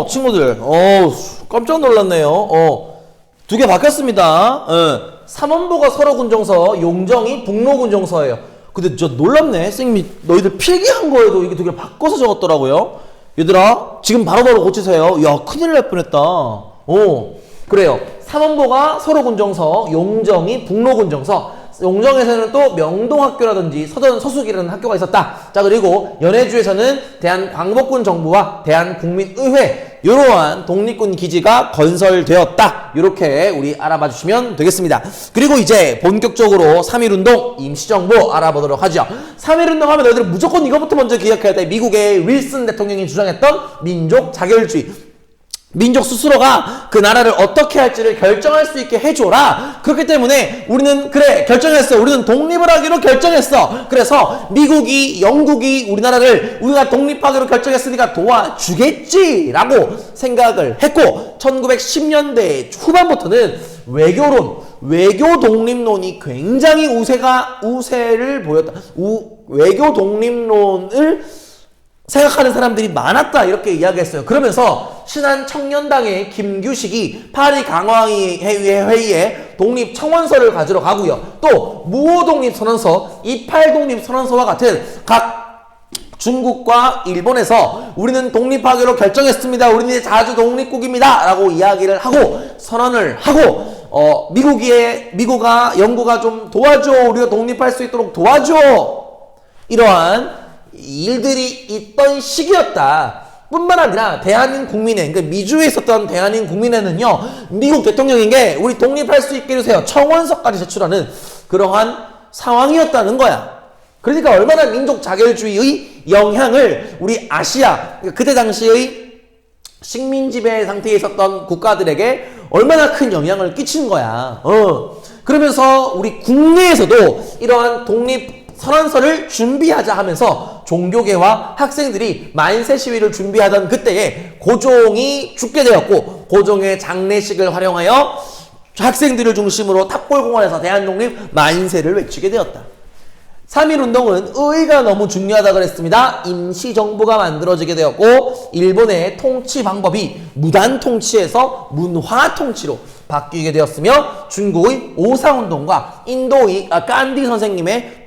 친구들, 깜짝 놀랐네요. 두 개 바뀌었습니다. 3원보가 설어군정서, 용정이 북로군정서예요. 근데 진짜 놀랍네. 쌤이 너희들 필기한 거에도 이게 두 개를 바꿔서 적었더라고요. 얘들아, 지금 바로바로 고치세요. 야, 큰일 날 뻔했다. 그래요. 3원보가 설어군정서, 용정이 북로군정서. 용정에서는 또 명동학교라든지 서수기라는 학교가 있었다. 자, 그리고 연해주에서는 대한광복군 정부와 대한국민의회 이러한 독립군 기지가 건설되었다. 이렇게 우리 알아봐 주시면 되겠습니다. 그리고 이제 본격적으로 3.1운동 임시정부 알아보도록 하죠. 3.1운동 하면 너희들 무조건 이거부터 먼저 기억해야 돼. 미국의 윌슨 대통령이 주장했던 민족 자결주의. 민족 스스로가 그 나라를 어떻게 할지를 결정할 수 있게 해줘라. 그렇기 때문에 우리는 그래 결정했어. 우리는 독립을 하기로 결정했어. 그래서 미국이 영국이 우리나라를 우리가 독립하기로 결정했으니까 도와주겠지라고 생각을 했고 1910년대 후반부터는 외교 독립론이 굉장히 우세를 보였다. 외교 독립론을 생각하는 사람들이 많았다 이렇게 이야기했어요. 그러면서 신한청년당의 김규식이 파리 강화회의에 독립청원서를 가지러 가고요. 또 무호독립선언서, 28독립선언서와 같은 각 중국과 일본에서 우리는 독립하기로 결정했습니다. 우리는 이제 자주 독립국입니다. 라고 이야기를 하고 선언을 하고 미국과 영국아 좀 도와줘. 우리가 독립할 수 있도록 도와줘. 이러한 일들이 있던 시기였다. 뿐만 아니라 대한민국민회, 그러니까 미주에 있었던 대한민국민회는요, 미국 대통령에게 우리 독립할 수 있게 해주세요. 청원서까지 제출하는 그러한 상황이었다는 거야. 그러니까 얼마나 민족 자결주의의 영향을 우리 아시아, 그러니까 그때 당시의 식민 지배 상태에 있었던 국가들에게 얼마나 큰 영향을 끼친 거야. 그러면서 우리 국내에서도 이러한 독립 선언서를 준비하자 하면서 종교계와 학생들이 만세 시위를 준비하던 그때에 고종이 죽게 되었고 고종의 장례식을 활용하여 학생들을 중심으로 탑골공원에서 대한독립 만세를 외치게 되었다. 3.1운동은 의의가 너무 중요하다고 그랬습니다. 임시정부가 만들어지게 되었고 일본의 통치 방법이 무단통치에서 문화통치로 바뀌게 되었으며 중국의 오사운동과 인도의 깐디 선생님의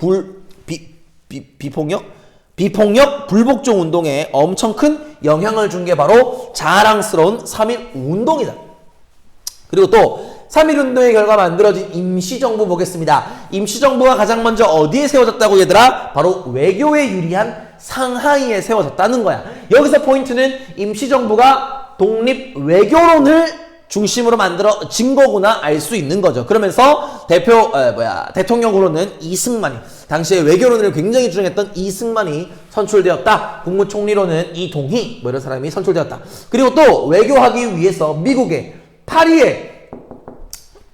비폭력 불복종 운동에 엄청 큰 영향을 준 게 바로 자랑스러운 3.1운동이다. 그리고 또 3.1운동의 결과 만들어진 임시정부 보겠습니다. 임시정부가 가장 먼저 어디에 세워졌다고 얘들아? 바로 외교에 유리한 상하이에 세워졌다는 거야. 여기서 포인트는 임시정부가 독립 외교론을 중심으로 만들어진 거구나 알 수 있는 거죠. 그러면서 대통령으로는 이승만이, 당시에 외교론을 굉장히 주장했던 이승만이 선출되었다. 국무총리로는 이동희 이런 사람이 선출되었다. 그리고 또 외교하기 위해서 미국의 파리에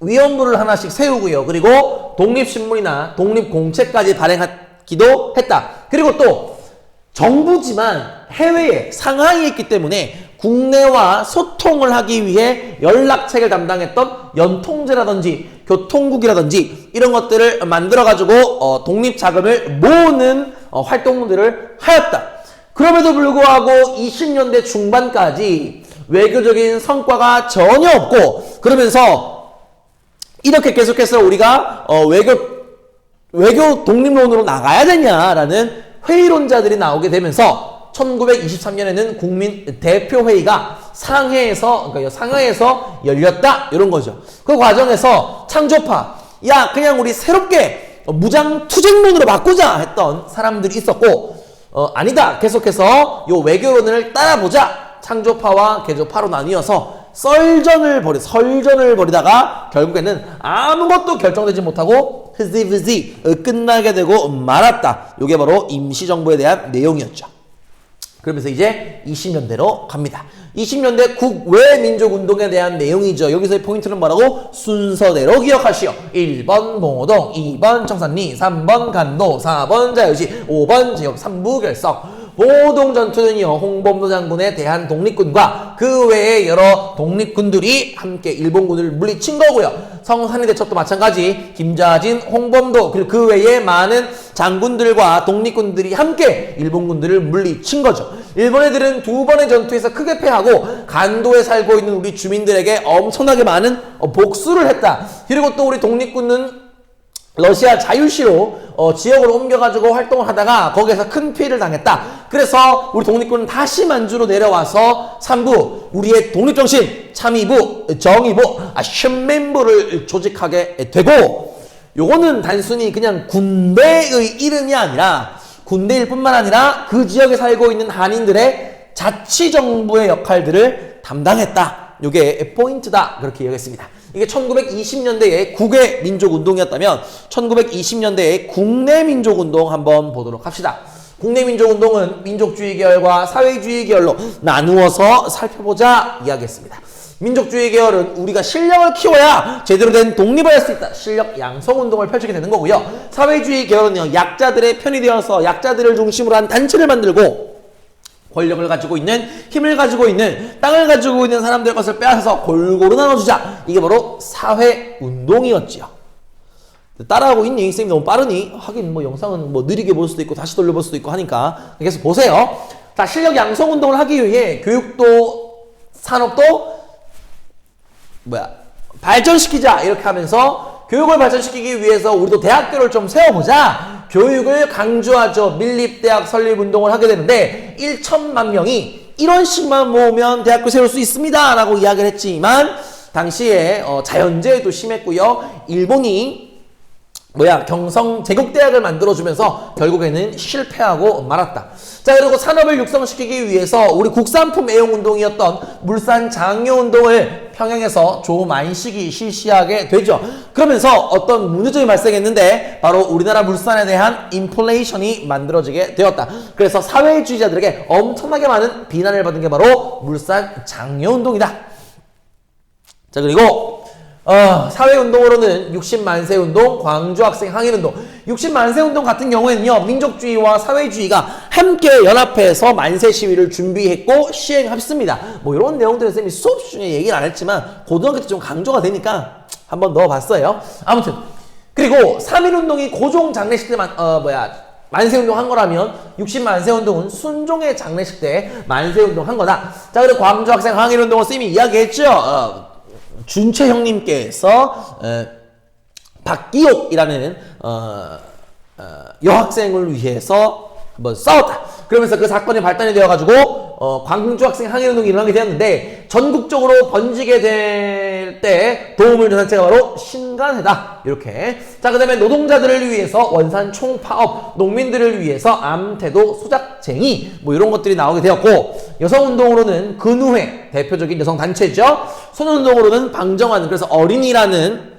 위원부를 하나씩 세우고요. 그리고 독립신문이나 독립공채까지 발행하기도 했다. 그리고 또 정부지만 해외에 상하이에 있기 때문에 국내와 소통을 하기 위해 연락책을 담당했던 연통제라든지 교통국이라든지 이런 것들을 만들어가지고 독립자금을 모으는 활동들을 하였다. 그럼에도 불구하고 20년대 중반까지 외교적인 성과가 전혀 없고 그러면서 이렇게 계속해서 우리가 외교 독립론으로 나가야 되냐라는 회의론자들이 나오게 되면서 1923년에는 국민 대표회의가 상하이에서 열렸다 이런 거죠. 그 과정에서 창조파 그냥 우리 새롭게 무장투쟁론으로 바꾸자 했던 사람들이 있었고 아니다 계속해서 요 외교론을 따라보자 창조파와 개조파로 나뉘어서 설전을 벌이다가 결국에는 아무것도 결정되지 못하고 흐지부지 끝나게 되고 말았다. 이게 바로 임시정부에 대한 내용이었죠. 그러면서 이제 20년대로 갑니다. 20년대 국외민족운동에 대한 내용이죠. 여기서의 포인트는 뭐라고? 순서대로 기억하시오. 1번 봉오동, 2번 청산리, 3번 간도, 4번 자유시, 5번 지역 3부 결성. 봉오동 전투는요, 홍범도 장군의 대한 독립군과 그 외에 여러 독립군들이 함께 일본군을 물리친 거고요. 성산리 대첩도 마찬가지, 김자진, 홍범도, 그리고 그 외에 많은 장군들과 독립군들이 함께 일본군들을 물리친 거죠. 일본 애들은 두 번의 전투에서 크게 패하고 간도에 살고 있는 우리 주민들에게 엄청나게 많은 복수를 했다. 그리고 또 우리 독립군은 러시아 자유시로 지역으로 옮겨가지고 활동을 하다가 거기에서 큰 피해를 당했다. 그래서 우리 독립군은 다시 만주로 내려와서 3부 우리의 독립정신 참의부, 정의부, 신민부를 조직하게 되고, 요거는 단순히 그냥 군대의 이름이 아니라 군대일 뿐만 아니라 그 지역에 살고 있는 한인들의 자치정부의 역할들을 담당했다. 요게 포인트다. 그렇게 이야기했습니다. 이게 1920년대의 국외 민족운동이었다면 1920년대의 국내 민족운동 한번 보도록 합시다. 국내 민족운동은 민족주의 계열과 사회주의 계열로 나누어서 살펴보자 이야기했습니다. 민족주의 계열은 우리가 실력을 키워야 제대로 된 독립을 할 수 있다. 실력 양성운동을 펼치게 되는 거고요. 사회주의 계열은요, 약자들의 편이 되어서 약자들을 중심으로 한 단체를 만들고 권력을 가지고 있는, 힘을 가지고 있는, 땅을 가지고 있는 사람들의 것을 빼앗아서 골고루 나눠주자. 이게 바로 사회운동이었지요. 따라하고 있니? 쌤이 너무 빠르니? 하긴 뭐 영상은 뭐 느리게 볼 수도 있고 다시 돌려볼 수도 있고 하니까 계속 보세요. 자, 실력 양성운동을 하기 위해 교육도 산업도 발전시키자. 이렇게 하면서 교육을 발전시키기 위해서 우리도 대학교를 좀 세워보자. 교육을 강조하죠. 밀립대학 설립운동을 하게 되는데 1천만 명이 1원씩만 모으면 대학교 세울 수 있습니다 라고 이야기를 했지만 당시에 자연재해도 심했고요. 일본이 경성 제국대학을 만들어주면서 결국에는 실패하고 말았다. 자, 그리고 산업을 육성시키기 위해서 우리 국산품 애용운동이었던 물산장려운동을 평양에서 조만식이 실시하게 되죠. 그러면서 어떤 문제점이 발생했는데 바로 우리나라 물산에 대한 인플레이션이 만들어지게 되었다. 그래서 사회주의자들에게 엄청나게 많은 비난을 받은 게 바로 물산장려운동이다. 자, 그리고 사회운동으로는 60만세 운동, 광주학생 항일운동. 60만세 운동 같은 경우에는요, 민족주의와 사회주의가 함께 연합해서 만세 시위를 준비했고 시행했습니다. 뭐 이런 내용들은 쌤이 수업 중에 얘기를 안 했지만 고등학교 때 좀 강조가 되니까 한번 넣어봤어요. 아무튼 그리고 3.1운동이 고종 장례식 때 만세운동 한 거라면 60만세 운동은 순종의 장례식 때 만세운동 한 거다. 자, 그리고 광주학생 항일운동은 쌤이 이야기했죠. 준채 형님께서 박기옥이라는 여학생을 위해서 한번 싸웠다. 그러면서 그 사건이 발단이 되어가지고 광주 학생 항일운동이 일어나게 되었는데 전국적으로 번지게 될 때 도움을 준 단체가 바로 신간회다. 이렇게. 자, 그 다음에 노동자들을 위해서 원산 총파업, 농민들을 위해서 암태도 소작쟁이 뭐 이런 것들이 나오게 되었고, 여성운동으로는 근우회 대표적인 여성단체죠. 소년운동으로는 방정환, 그래서 어린이라는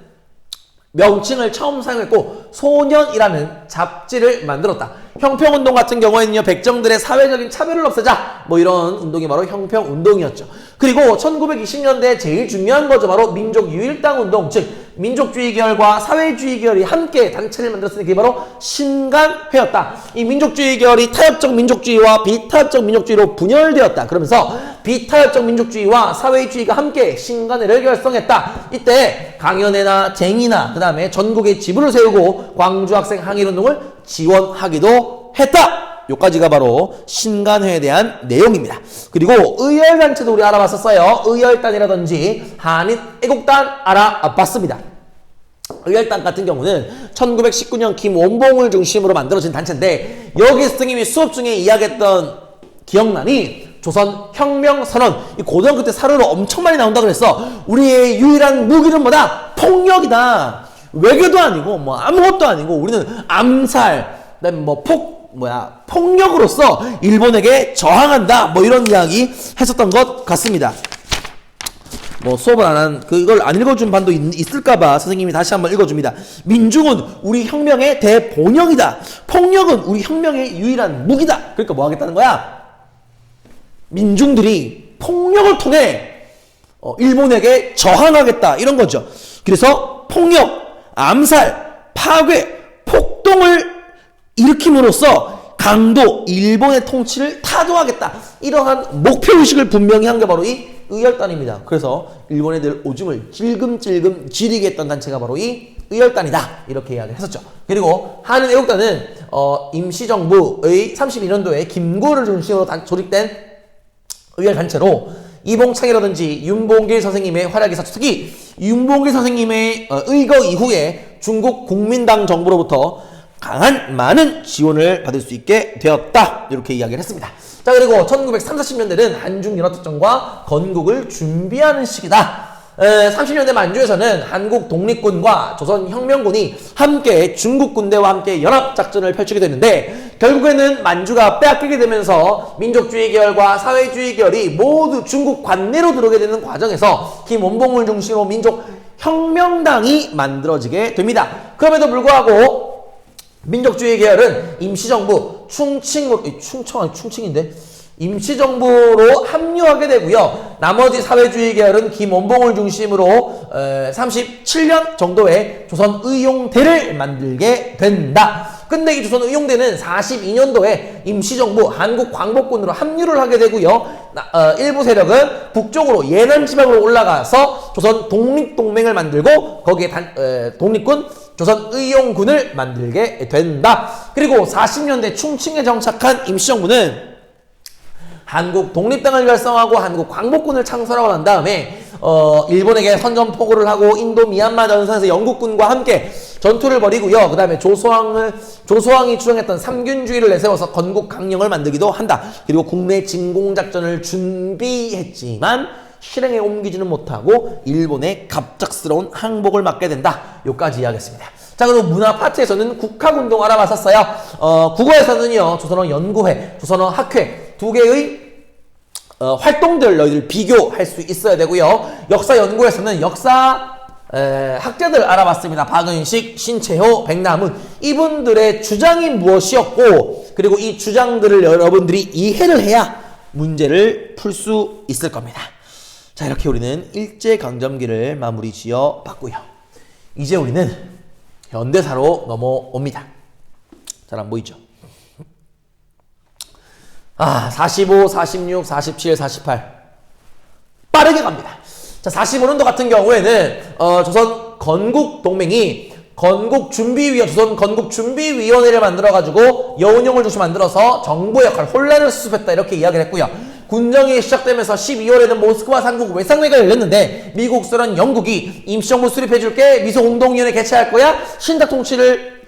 명칭을 처음 사용했고 소년이라는 잡지를 만들었다. 형평운동 같은 경우에는요, 백정들의 사회적인 차별을 없애자 뭐 이런 운동이 바로 형평운동이었죠. 그리고 1920년대 제일 중요한 거죠. 바로 민족유일당운동, 즉 민족주의 계열과 사회주의 계열이 함께 단체를 만들었으니 그게 바로 신간회였다. 이 민족주의 계열이 타협적 민족주의와 비타협적 민족주의로 분열되었다. 그러면서 비타협적 민족주의와 사회주의가 함께 신간회를 결성했다. 이때 강연회나 쟁이나 그 다음에 전국에 지부를 세우고 광주학생 항일운동을 지원하기도 했다. 요까지가 바로 신간회에 대한 내용입니다. 그리고 의열단체도 우리 알아봤었어요. 의열단이라든지 한인애국단 알아봤습니다. 의열단 같은 경우는 1919년 김원봉을 중심으로 만들어진 단체인데, 여기 선생님이 수업 중에 이야기했던 기억나니? 조선혁명선언. 이 고등학교 때 사료로 엄청 많이 나온다 그랬어. 우리의 유일한 무기는 뭐다? 폭력이다. 외교도 아니고 뭐 아무것도 아니고 우리는 암살, 그다음에 뭐 폭력으로서 일본에게 저항한다. 뭐 이런 이야기 했었던 것 같습니다. 뭐 수업을 안 한, 이걸 안 읽어준 반도 있을까봐 선생님이 다시 한번 읽어줍니다. 민중은 우리 혁명의 대본영이다. 폭력은 우리 혁명의 유일한 무기다. 그러니까 뭐 하겠다는 거야? 민중들이 폭력을 통해 일본에게 저항하겠다. 이런 거죠. 그래서 폭력, 암살, 파괴, 폭동을 일으킴으로써 강도, 일본의 통치를 타도하겠다. 이러한 목표의식을 분명히 한 게 바로 이 의열단입니다. 그래서 일본 애들 오줌을 질금질금 지리게 했던 단체가 바로 이 의열단이다 이렇게 이야기를 했었죠. 그리고 한은 애국단은 임시정부의 32년도에 김구를 중심으로 조직된 의열단체로 이봉창이라든지 윤봉길 선생님의 활약이 있었죠. 특히 윤봉길 선생님의 의거 이후에 중국 국민당 정부로부터 많은 지원을 받을 수 있게 되었다 이렇게 이야기를 했습니다. 자, 그리고 1930, 40년대는 한중연합작전과 건국을 준비하는 시기다. 30년대 만주에서는 한국 독립군과 조선혁명군이 함께 중국 군대와 함께 연합작전을 펼치게 되는데 결국에는 만주가 빼앗기게 되면서 민족주의 계열과 사회주의 계열이 모두 중국 관내로 들어오게 되는 과정에서 김원봉을 중심으로 민족혁명당이 만들어지게 됩니다. 그럼에도 불구하고 민족주의 계열은 임시정부 임시정부로 합류하게 되고요. 나머지 사회주의 계열은 김원봉을 중심으로 37년 정도에 조선의용대를 만들게 된다. 근데 이 조선의용대는 42년도에 임시정부 한국광복군으로 합류를 하게 되고요. 일부 세력은 북쪽으로 예난 지방으로 올라가서 조선 독립동맹을 만들고 거기에 독립군 조선의용군을 만들게 된다. 그리고 40년대 충칭에 정착한 임시정부는 한국 독립당을 결성하고 한국 광복군을 창설하고 난 다음에 일본에게 선전포고를 하고 인도 미얀마 전선에서 영국군과 함께 전투를 벌이고요. 그 다음에 조소왕이 주장했던 삼균주의를 내세워서 건국 강령을 만들기도 한다. 그리고 국내 진공작전을 준비했지만 실행에 옮기지는 못하고 일본의 갑작스러운 항복을 맞게 된다. 요까지 이야기했습니다. 자, 그리고 문화 파트에서는 국학운동 알아봤었어요. 국어에서는요, 조선어 연구회, 조선어 학회 두 개의 활동들 너희들 비교할 수 있어야 되고요. 역사 연구에서는 역사 학자들 알아봤습니다. 박은식, 신채호, 백남훈 이분들의 주장이 무엇이었고 그리고 이 주장들을 여러분들이 이해를 해야 문제를 풀 수 있을 겁니다. 자, 이렇게 우리는 일제강점기를 마무리 지어 봤고요. 이제 우리는 현대사로 넘어옵니다. 잘 안 보이죠? 45, 46, 47, 48 빠르게 갑니다. 자, 45년도 같은 경우에는 조선 건국동맹이 조선 건국준비위원회를 만들어가지고 여운형을 중심 만들어서 정부 역할 혼란을 수습했다 이렇게 이야기를 했고요. 군정이 시작되면서 12월에는 모스크바 상국 외상회가 열렸는데 미국, 소련, 영국이 임시정부 수립해줄게, 미소공동위원회 개최할 거야, 신탁 통치를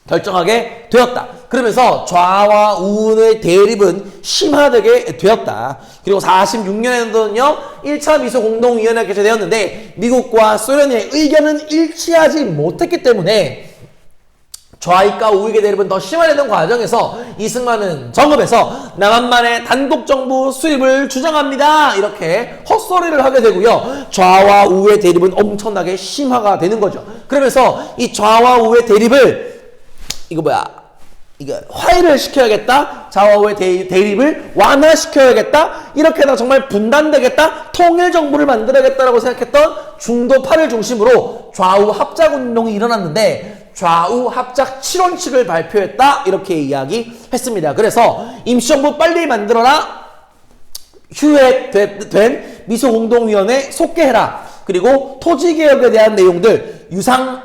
결정하게 되었다. 그러면서 좌와 우의 대립은 심화되게 되었다. 그리고 46년에는요 1차 미소공동위원회가 개최되었는데 미국과 소련의 의견은 일치하지 못했기 때문에 좌익과 우익의 대립은 더 심화되는 과정에서 이승만은 정읍에서 남한만의 단독정부 수립을 주장합니다. 이렇게 헛소리를 하게 되고요. 좌와 우의 대립은 엄청나게 심화가 되는 거죠. 그러면서 이 좌와 우의 대립을 화해를 시켜야겠다. 좌와 우의 대립을 완화시켜야겠다. 이렇게 해서 정말 분단되겠다. 통일정부를 만들어야겠다라고 생각했던 중도 8을 중심으로 좌우 합작운동이 일어났는데 좌우 합작 7원칙을 발표했다. 이렇게 이야기했습니다. 그래서 임시정부 빨리 만들어라. 휴회된 미소공동위원회 속개해라. 그리고 토지개혁에 대한 내용들, 유상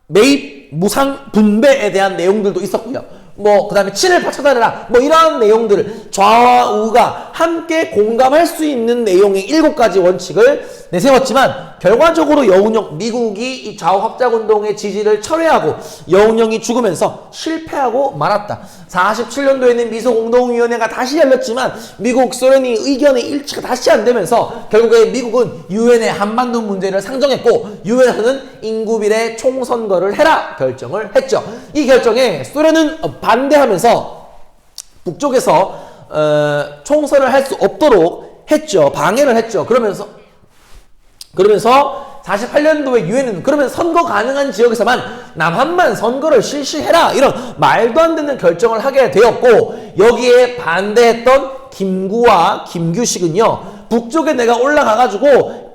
매입, 무상 분배에 대한 내용들도 있었고요. 그 다음에 친을 받쳐다내라. 이러한 내용들을 좌와 우가 함께 공감할 수 있는 내용의 7가지 원칙을 내세웠지만 결과적으로 여운형, 미국이 이 좌우 합작운동의 지지를 철회하고 여운형이 죽으면서 실패하고 말았다. 47년도에는 미소공동위원회가 다시 열렸지만 미국, 소련이 의견의 일치가 다시 안 되면서 결국에 미국은 유엔에 한반도 문제를 상정했고 유엔에서는 인구비례 총선거를 해라 결정을 했죠. 이 결정에 소련은 반대하면서 북쪽에서 총선을 할 수 없도록 했죠. 방해를 했죠. 그러면서 48년도에 유엔은 그러면 선거 가능한 지역에서만 남한만 선거를 실시해라 이런 말도 안 되는 결정을 하게 되었고 여기에 반대했던 김구와 김규식은요 북쪽에 내가 올라가가지고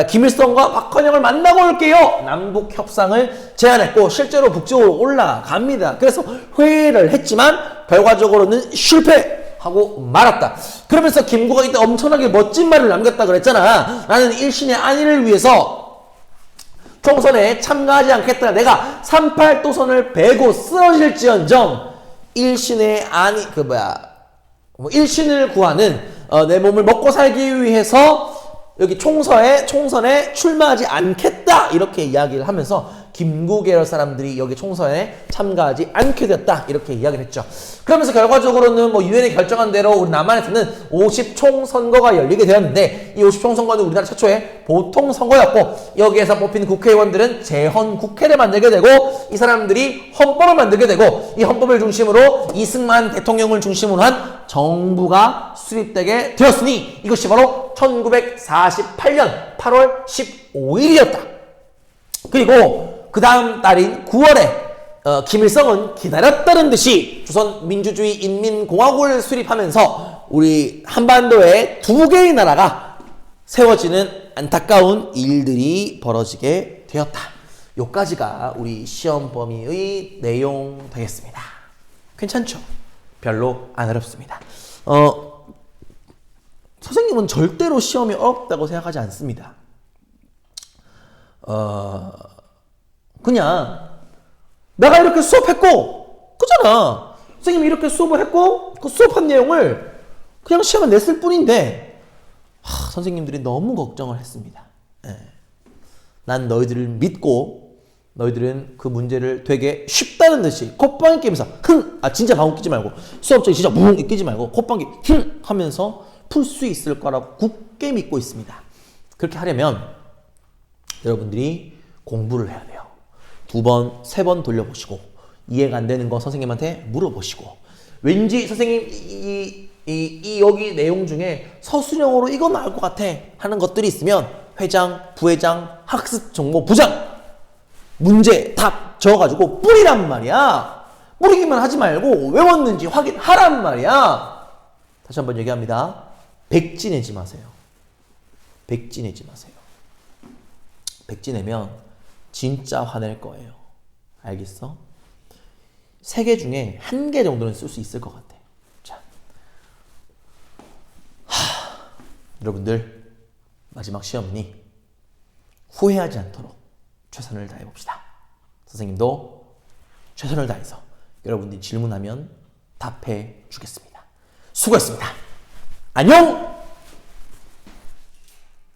김일성과 박헌영을 만나고 올게요. 남북 협상을 제안했고 실제로 북쪽으로 올라갑니다. 그래서 회의를 했지만 결과적으로는 실패하고 말았다. 그러면서 김구가 이때 엄청나게 멋진 말을 남겼다 그랬잖아. 나는 일신의 안위를 위해서 총선에 참가하지 않겠다. 내가 38도선을 베고 쓰러질지언정 일신의 일신을 구하는 내 몸을 먹고 살기 위해서 여기 총선에 출마하지 않겠다 이렇게 이야기를 하면서 김구 계열 사람들이 여기 총선에 참가하지 않게 되었다 이렇게 이야기를 했죠. 그러면서 결과적으로는 뭐 유엔이 결정한 대로 우리 남한에서는 50총선거가 열리게 되었는데 이 50총선거는 우리나라 최초의 보통선거였고 여기에서 뽑힌 국회의원들은 재헌국회를 만들게 되고 이 사람들이 헌법을 만들게 되고 이 헌법을 중심으로 이승만 대통령을 중심으로 한 정부가 수립되게 되었으니 이것이 바로 1948년 8월 15일이었다. 그리고 그 다음 달인 9월에 김일성은 기다렸다는 듯이 조선민주주의 인민공화국을 수립하면서 우리 한반도에 두 개의 나라가 세워지는 안타까운 일들이 벌어지게 되었다. 요까지가 우리 시험 범위의 내용 되겠습니다. 괜찮죠? 별로 안 어렵습니다. 선생님은 절대로 시험이 어렵다고 생각하지 않습니다. 그냥 내가 이렇게 수업했고 그잖아. 선생님이 이렇게 수업을 했고 그 수업한 내용을 그냥 시험에 냈을 뿐인데 선생님들이 너무 걱정을 했습니다. 난 너희들을 믿고 너희들은 그 문제를 되게 쉽다는 듯이 콧방귀 끼면서 진짜 방귀 끼지 말고 수업중에 진짜 뭉 끼지 말고 콧방귀 하면서 풀 수 있을 거라고 굳게 믿고 있습니다. 그렇게 하려면 여러분들이 공부를 해야 돼요. 2번, 3번 돌려보시고 이해가 안 되는 거 선생님한테 물어보시고 왠지 선생님 이 여기 내용 중에 서술형으로 이거 나올 것 같아 하는 것들이 있으면 회장, 부회장, 학습정보부장 문제, 답 적어가지고 뿌리란 말이야. 뿌리기만 하지 말고 외웠는지 확인하란 말이야. 다시 한번 얘기합니다. 백지 내지 마세요. 백지 내지 마세요. 백지 내면 진짜 화낼 거예요. 알겠어? 3개 중에 1개 정도는 쓸 수 있을 것 같아. 자, 여러분들 마지막 시험이니 후회하지 않도록 최선을 다해봅시다. 선생님도 최선을 다해서 여러분들이 질문하면 답해 주겠습니다. 수고했습니다. 안녕!